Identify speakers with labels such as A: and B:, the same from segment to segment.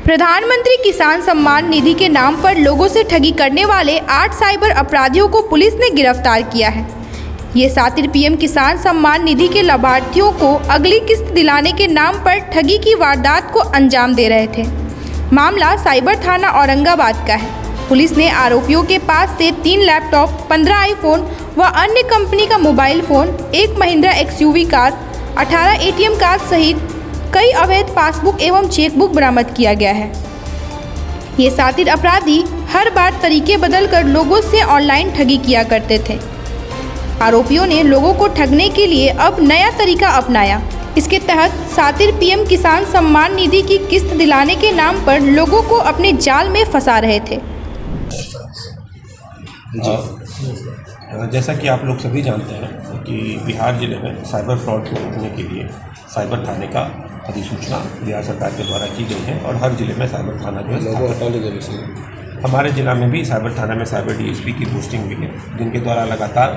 A: प्रधानमंत्री किसान सम्मान निधि के नाम पर लोगों से ठगी करने वाले 8 साइबर अपराधियों को पुलिस ने गिरफ्तार किया है। ये सातिर पीएम किसान सम्मान निधि के लाभार्थियों को अगली किस्त दिलाने के नाम पर ठगी की वारदात को अंजाम दे रहे थे। मामला साइबर थाना औरंगाबाद का है। पुलिस ने आरोपियों के पास से 3 लैपटॉप, 15 आईफोन व अन्य कंपनी का mobile phone, 1 Mahindra XUV car, 18 ATM card सहित कई अवैध पासबुक एवं चेकबुक बरामद किया गया है। ये सातिर अपराधी हर बार तरीके बदलकर लोगों से ऑनलाइन ठगी किया करते थे। आरोपियों ने लोगों को ठगने के लिए अब नया तरीका अपनाया। इसके तहत सातिर पीएम किसान सम्मान निधि की किस्त दिलाने के नाम पर लोगों को अपने जाल में फंसा रहे थे।
B: जैसा कि आप लोग सभी जानते हैं कि बिहार जिले में साइबर फ्रॉड को रोकने के लिए साइबर थाने का अधिसूचना बिहार सरकार के द्वारा की गई है और हर जिले में साइबर थाना जो है हमारे जिला में भी साइबर थाना में साइबर डीएसपी की पोस्टिंग हुई है, जिनके द्वारा लगातार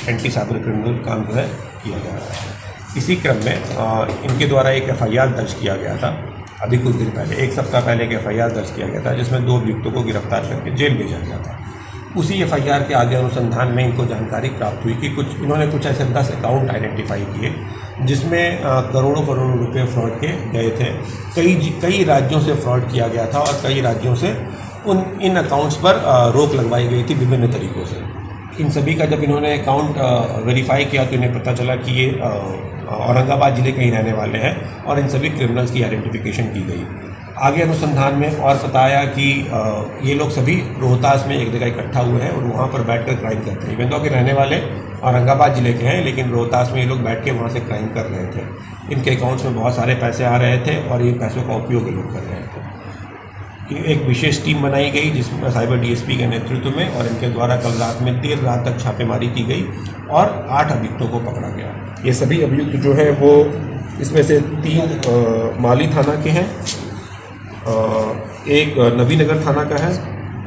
B: एंटी साइबर क्रिमिनल काम जो है किया जा रहा है। इसी क्रम में इनके द्वारा एक एफआईआर दर्ज किया गया था। अभी कुछ दिन पहले, 1 सप्ताह पहले एक एफआईआर दर्ज किया गया था, जिसमें 2 अभियुक्तों को गिरफ्तार करके जेल भेजा गया था। उसी एफआईआर के आगे अनुसंधान में इनको जानकारी प्राप्त हुई कि इन्होंने कुछ ऐसे 10 अकाउंट आइडेंटिफाई किए जिसमें करोड़ों रुपए फ्रॉड के गए थे। कई राज्यों से फ्रॉड किया गया था और कई राज्यों से इन अकाउंट्स पर रोक लगवाई गई थी विभिन्न तरीक़ों से। इन सभी का जब इन्होंने अकाउंट वेरीफाई किया तो इन्हें पता चला कि ये औरंगाबाद ज़िले के ही रहने वाले हैं और इन सभी क्रिमिनल्स की आइडेंटिफिकेशन की गई। आगे अनुसंधान में और बताया कि ये लोग सभी रोहतास में एक जगह इकट्ठा हुए हैं और वहाँ पर बैठकर क्राइम करते हैं। इवन तो कि रहने वाले औरंगाबाद ज़िले के हैं, लेकिन रोहतास में ये लोग बैठ के वहाँ से क्राइम कर रहे थे। इनके अकाउंट्स में बहुत सारे पैसे आ रहे थे और ये पैसों का उपयोग ये लोग कर रहे थे। एक विशेष टीम बनाई गई जिसमें साइबर डीएसपी के नेतृत्व में, और इनके द्वारा कल रात में देर रात तक छापेमारी की गई और 8 अभियुक्तों को पकड़ा गया। ये सभी अभियुक्त जो है वो इसमें से 3 माली थाना के हैं, एक नवीनगर थाना का है,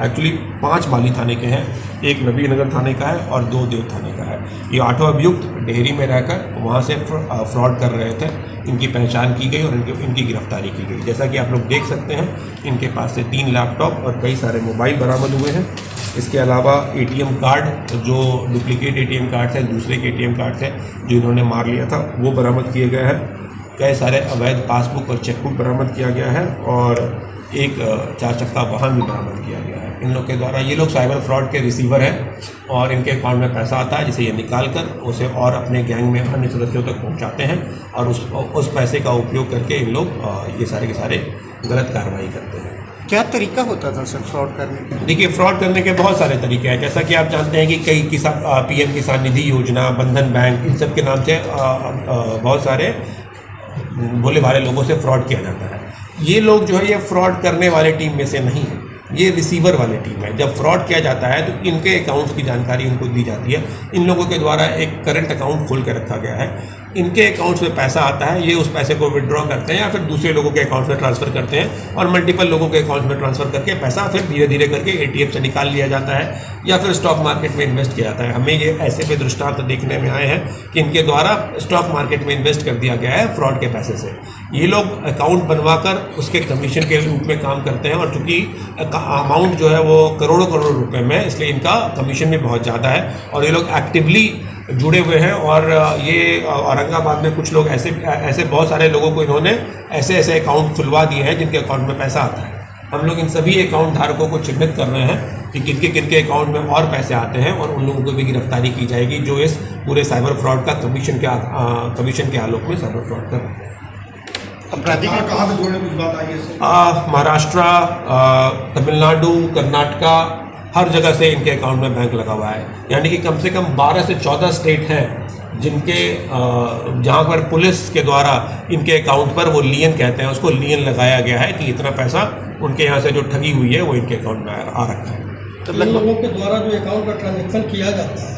B: एक्चुअली 5 माली थाने के हैं, एक नवीनगर थाने का है और 2 देव थाने का है। ये 8 अभियुक्त डेहरी में रहकर वहाँ से फ्रॉड कर रहे थे। इनकी पहचान की गई और इनकी गिरफ्तारी की गई। जैसा कि आप लोग देख सकते हैं, इनके पास से 3 लैपटॉप और कई सारे मोबाइल बरामद हुए हैं। इसके अलावा एटीएम कार्ड, जो डुप्लीकेट एटीएम कार्ड है, दूसरे के एटीएम कार्ड है जो इन्होंने मार लिया था, वो बरामद किए गए हैं। कई सारे अवैध पासबुक और चेकबुक बरामद किया गया है और एक 4 चक्का वाहन भी बरामद किया गया है। इन लोग के द्वारा, ये लोग साइबर फ्रॉड के रिसीवर हैं और इनके अकाउंट में पैसा आता है जिसे ये निकाल कर उसे और अपने गैंग में अन्य सदस्यों तक पहुंचाते हैं और उस पैसे का उपयोग करके इन लोग ये सारे के सारे गलत कार्रवाई करते हैं।
C: क्या तरीका होता था सर फ्रॉड करने का? देखिए,
B: फ्रॉड करने के बहुत सारे तरीके हैं। जैसा कि आप जानते हैं कि कई पीएम किसान निधि योजना, बंधन बैंक, इन सब के नाम से बहुत सारे भोले भाले लोगों से फ्रॉड किया जाता है। ये लोग जो है ये फ्रॉड करने वाले टीम में से नहीं है, ये रिसीवर वाले टीम है। जब फ्रॉड किया जाता है तो इनके अकाउंट्स की जानकारी इनको दी जाती है। इन लोगों के द्वारा एक करंट अकाउंट खोल के रखा गया है। इनके अकाउंट्स में पैसा आता है, ये उस पैसे को विड्रॉ करते हैं या फिर दूसरे लोगों के अकाउंट्स में ट्रांसफ़र करते हैं और मल्टीपल लोगों के अकाउंट्स में ट्रांसफ़र करके पैसा फिर धीरे धीरे करके एटीएम से निकाल लिया जाता है या फिर स्टॉक मार्केट में इन्वेस्ट किया जाता है। हमें ये ऐसे भी दृष्टांत देखने में आए हैं कि इनके द्वारा स्टॉक मार्केट में इन्वेस्ट कर दिया गया है फ्रॉड के पैसे से। ये लोग अकाउंट बनवाकर उसके कमीशन के रूप में काम करते हैं और चूँकि अमाउंट जो है वो करोड़ों रुपए में, इसलिए इनका कमीशन भी बहुत ज़्यादा है और ये लोग एक्टिवली जुड़े हुए हैं। और ये औरंगाबाद में कुछ लोग ऐसे बहुत सारे लोगों को इन्होंने ऐसे अकाउंट खुलवा दिए हैं जिनके अकाउंट में पैसा आता है। हम लोग इन सभी अकाउंट धारकों को चिन्हित कर रहे हैं कि किनके अकाउंट में और पैसे आते हैं और उन लोगों को भी गिरफ्तारी की जाएगी जो इस पूरे साइबर फ्रॉड का कमीशन के आलोक में साइबर फ्रॉड कर रहे हैं।
C: अपराधी कहाँ से जोड़ने कुछ बात आई है?
B: महाराष्ट्र, तमिलनाडु, कर्नाटका, हर जगह से इनके अकाउंट में बैंक लगा हुआ है। यानी कि कम से कम 12 से 14 स्टेट हैं जिनके जहाँ पर पुलिस के द्वारा इनके अकाउंट पर वो लियन कहते हैं, उसको लियन लगाया गया है कि इतना पैसा उनके यहाँ से जो ठगी हुई है वो इनके अकाउंट में आ रखा है।
D: तो इन लोगों के द्वारा जो अकाउंट का ट्रांजेक्शन किया जाता है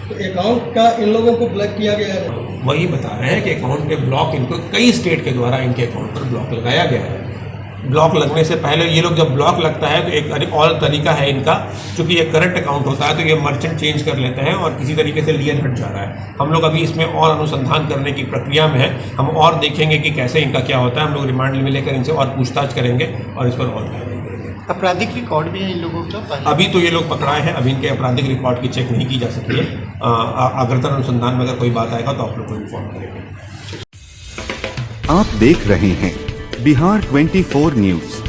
D: तो अकाउंट का इन लोगों को ब्लॉक किया गया है?
B: वही बता रहे हैं कि अकाउंट के ब्लॉक इनको कई स्टेट के द्वारा इनके अकाउंट पर ब्लॉक लगाया गया है। ब्लॉक लगने से पहले ये लोग जब ब्लॉक लगता है तो एक और तरीका है इनका, क्योंकि ये करंट अकाउंट होता है तो ये मर्चेंट चेंज कर लेते हैं और किसी तरीके से लियर हट जा रहा है। हम लोग अभी इसमें और अनुसंधान करने की प्रक्रिया में है, हम और देखेंगे कि कैसे इनका क्या होता है। हम लोग रिमांड में लेकर इनसे और पूछताछ करेंगे और इस पर और कार्रवाई करेंगे।
E: आपराधिक रिकॉर्ड भी है इन लोगों का?
B: अभी तो ये लोग पकड़ाए हैं, अभी इनके आपराधिक रिकॉर्ड की चेक नहीं की जा सकी है। अग्रतर अनुसंधान में अगर कोई बात आएगा तो आप लोग को इन्फॉर्म करेंगे।
F: आप देख रहे हैं बिहार 24 न्यूज।